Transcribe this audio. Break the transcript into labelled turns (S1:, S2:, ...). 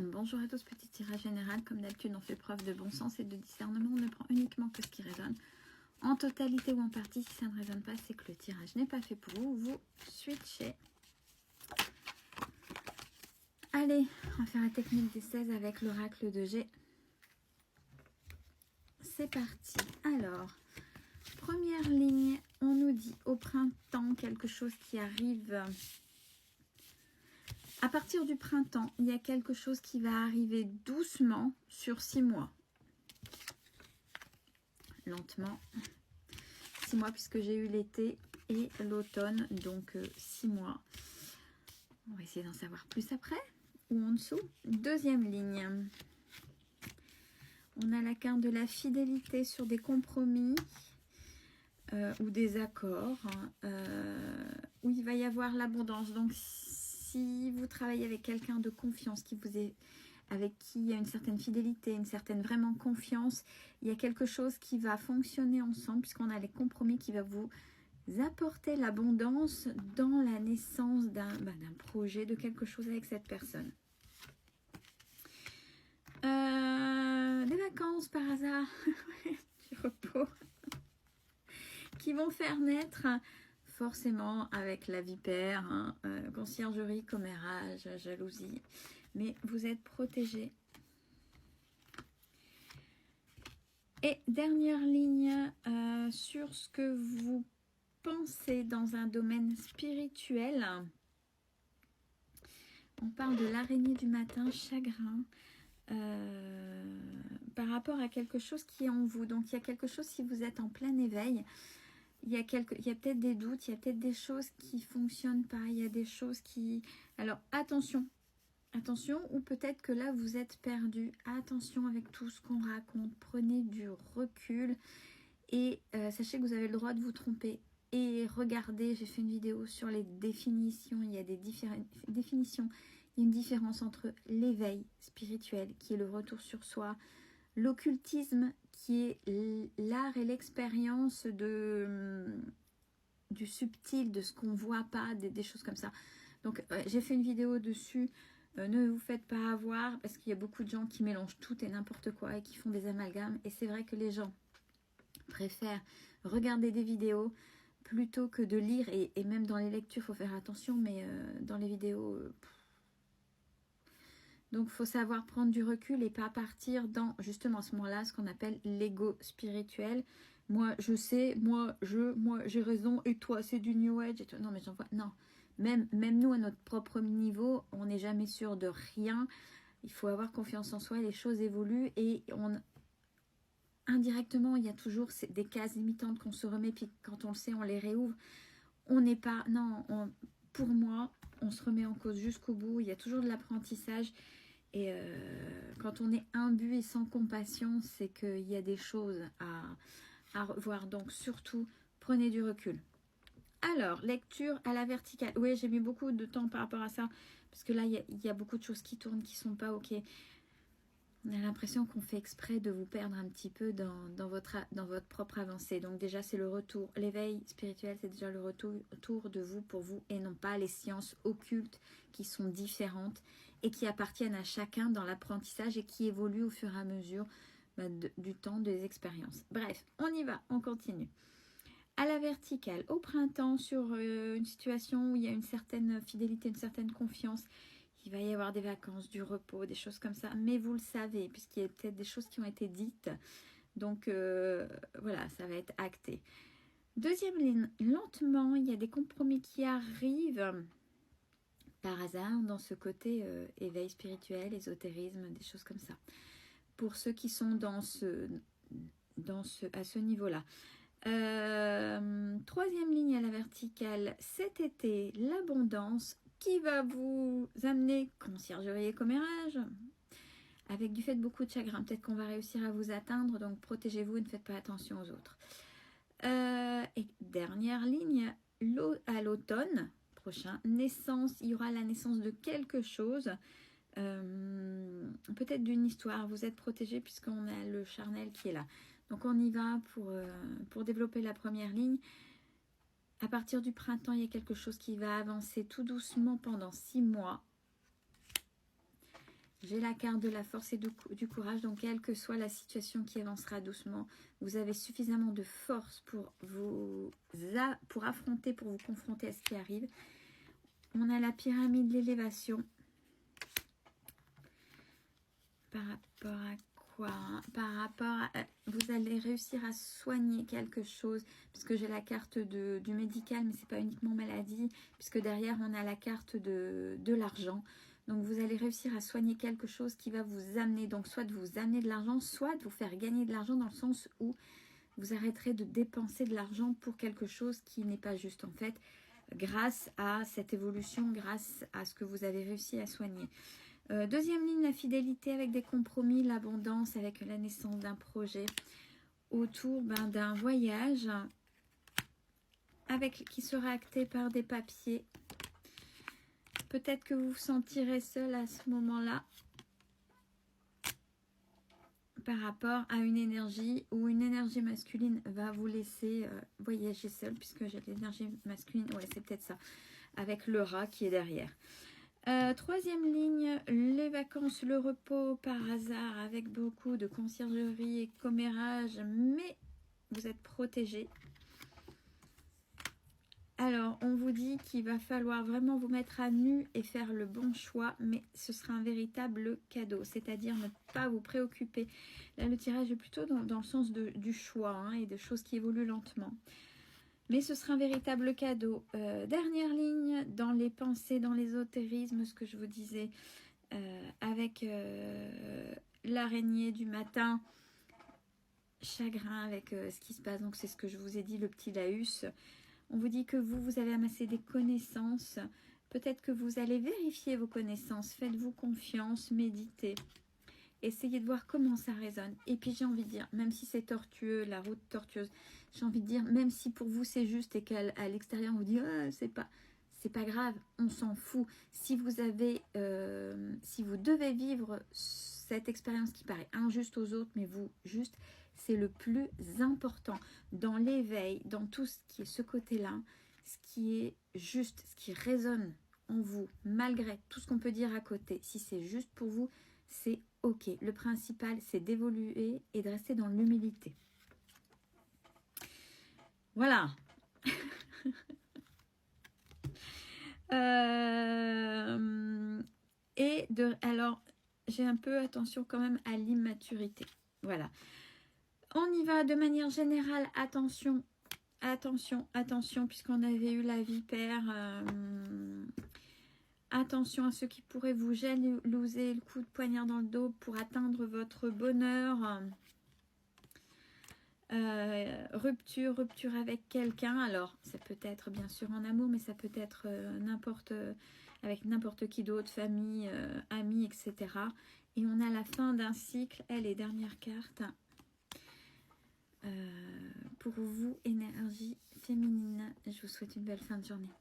S1: Bonjour à tous, petit tirage général. Comme d'habitude, on fait preuve de bon sens et de discernement. On ne prend uniquement que ce qui résonne. En totalité ou en partie, si ça ne résonne pas, c'est que le tirage n'est pas fait pour vous. Vous switchez. Allez, on va faire la technique des 16 avec l'oracle de G. C'est parti. Alors, première ligne, on nous dit au printemps quelque chose qui arrive. À partir du printemps, il y a quelque chose qui va arriver doucement sur 6 mois. Lentement. 6 mois puisque j'ai eu l'été et l'automne, donc 6 mois. On va essayer d'en savoir plus après ou en dessous. Deuxième ligne. On a la carte de la fidélité sur des compromis ou des accords où il va y avoir l'abondance. Donc si vous travaillez avec quelqu'un de confiance avec qui il y a une certaine fidélité, une certaine vraiment confiance, il y a quelque chose qui va fonctionner ensemble puisqu'on a les compromis qui va vous apporter l'abondance dans la naissance d'un projet, de quelque chose avec cette personne. Des vacances par hasard, du repos, qui vont faire naître forcément avec la vipère, conciergerie, commérage, jalousie, mais vous êtes protégés. Et dernière ligne sur ce que vous pensez dans un domaine spirituel. On parle de l'araignée du matin, chagrin, par rapport à quelque chose qui est en vous. Donc il y a quelque chose, si vous êtes en plein éveil, il y a peut-être des doutes, il y a peut-être des choses qui ne fonctionnent pas, il y a des choses qui... Alors attention, ou peut-être que là vous êtes perdu. Attention avec tout ce qu'on raconte, prenez du recul et sachez que vous avez le droit de vous tromper. Et regardez, j'ai fait une vidéo sur les définitions, il y a des définitions. Il y a une différence entre l'éveil spirituel, qui est le retour sur soi, l'occultisme, qui est l'art et l'expérience du subtil, de ce qu'on ne voit pas, des choses comme ça. Donc, j'ai fait une vidéo dessus. Ne vous faites pas avoir, parce qu'il y a beaucoup de gens qui mélangent tout et n'importe quoi et qui font des amalgames. Et c'est vrai que les gens préfèrent regarder des vidéos plutôt que de lire. Et même dans les lectures, il faut faire attention, mais dans les vidéos... Donc, il faut savoir prendre du recul et pas partir dans, justement, à ce moment-là, ce qu'on appelle l'ego spirituel. Moi, je sais, moi, j'ai raison, et toi, c'est du New Age. Et toi, non, mais j'en vois, non. Même nous, à notre propre niveau, on n'est jamais sûr de rien. Il faut avoir confiance en soi, les choses évoluent. Et indirectement, il y a toujours des cases limitantes qu'on se remet, puis quand on le sait, on les réouvre. On n'est pas, non, pour moi, on se remet en cause jusqu'au bout. Il y a toujours de l'apprentissage. Et quand on est imbu et sans compassion, c'est qu'il y a des choses à revoir. Donc surtout, prenez du recul. Alors, lecture à la verticale. Oui, j'ai mis beaucoup de temps par rapport à ça. Parce que là, il y a beaucoup de choses qui tournent, qui ne sont pas OK. On a l'impression qu'on fait exprès de vous perdre un petit peu dans votre propre avancée. Donc déjà, c'est le retour. L'éveil spirituel, c'est déjà le retour de vous pour vous et non pas les sciences occultes qui sont différentes et qui appartiennent à chacun dans l'apprentissage et qui évoluent au fur et à mesure du temps, des expériences. Bref, on y va, on continue. À la verticale, au printemps, sur une situation où il y a une certaine fidélité, une certaine confiance, il va y avoir des vacances, du repos, des choses comme ça. Mais vous le savez, puisqu'il y a peut-être des choses qui ont été dites. Donc, voilà, ça va être acté. Deuxième ligne, lentement, il y a des compromis qui arrivent par hasard dans ce côté éveil spirituel, ésotérisme, des choses comme ça. Pour ceux qui sont à ce niveau-là. Troisième ligne à la verticale, cet été, l'abondance qui va vous amener conciergerie et commérage avec du fait beaucoup de chagrin. Peut-être qu'on va réussir à vous atteindre, donc protégez-vous et ne faites pas attention aux autres. Et dernière ligne, à l'automne prochain, naissance, il y aura la naissance de quelque chose, peut-être d'une histoire. Vous êtes protégés puisqu'on a le charnel qui est là. Donc on y va pour développer la première ligne. À partir du printemps, il y a quelque chose qui va avancer tout doucement pendant 6 mois. J'ai la carte de la force et du courage, donc quelle que soit la situation qui avancera doucement, vous avez suffisamment de force pour pour affronter, pour vous confronter à ce qui arrive. On a la pyramide de l'élévation. Par rapport à quoi? Par rapport à... Vous allez réussir à soigner quelque chose, puisque j'ai la carte du médical, mais c'est pas uniquement maladie, puisque derrière on a la carte de l'argent. Donc vous allez réussir à soigner quelque chose qui va vous amener, donc soit de vous amener de l'argent, soit de vous faire gagner de l'argent dans le sens où vous arrêterez de dépenser de l'argent pour quelque chose qui n'est pas juste en fait, grâce à cette évolution, grâce à ce que vous avez réussi à soigner. Deuxième ligne, la fidélité avec des compromis, l'abondance avec la naissance d'un projet autour d'un voyage qui sera acté par des papiers. Peut-être que vous vous sentirez seul à ce moment-là par rapport à une énergie ou une énergie masculine va vous laisser voyager seul, puisque j'ai l'énergie masculine, ouais c'est peut-être ça, avec le rat qui est derrière. Troisième ligne, les vacances, le repos par hasard avec beaucoup de conciergerie et commérage, mais vous êtes protégé. Alors, on vous dit qu'il va falloir vraiment vous mettre à nu et faire le bon choix, mais ce sera un véritable cadeau, c'est-à-dire ne pas vous préoccuper. Là, le tirage est plutôt dans le sens du choix hein, et de choses qui évoluent lentement. Mais ce sera un véritable cadeau. Dernière ligne, dans les pensées, dans l'ésotérisme, ce que je vous disais, avec l'araignée du matin, chagrin avec ce qui se passe. Donc c'est ce que je vous ai dit, le petit Laus. On vous dit que vous avez amassé des connaissances. Peut-être que vous allez vérifier vos connaissances. Faites-vous confiance, méditez. Essayez de voir comment ça résonne. Et puis j'ai envie de dire, même si c'est tortueux, la route tortueuse, j'ai envie de dire, même si pour vous c'est juste et qu'à l'extérieur on vous dit oh, c'est pas grave, on s'en fout. Si vous avez, si vous devez vivre cette expérience qui paraît injuste aux autres, mais vous juste, c'est le plus important dans l'éveil, dans tout ce qui est ce côté-là, ce qui est juste, ce qui résonne en vous, malgré tout ce qu'on peut dire à côté. Si c'est juste pour vous, c'est ok. Le principal, c'est d'évoluer et de rester dans l'humilité. Voilà. Alors, j'ai un peu attention quand même à l'immaturité. Voilà. On y va de manière générale. Attention, attention, attention, puisqu'on avait eu la vipère. Attention à ceux qui pourraient vous jalouser, le coup de poignard dans le dos pour atteindre votre bonheur. Rupture avec quelqu'un. Alors, ça peut être bien sûr en amour, mais ça peut être avec n'importe qui d'autre, famille, amis, etc. Et on a la fin d'un cycle. Les dernières cartes. Pour vous, énergie féminine. Je vous souhaite une belle fin de journée.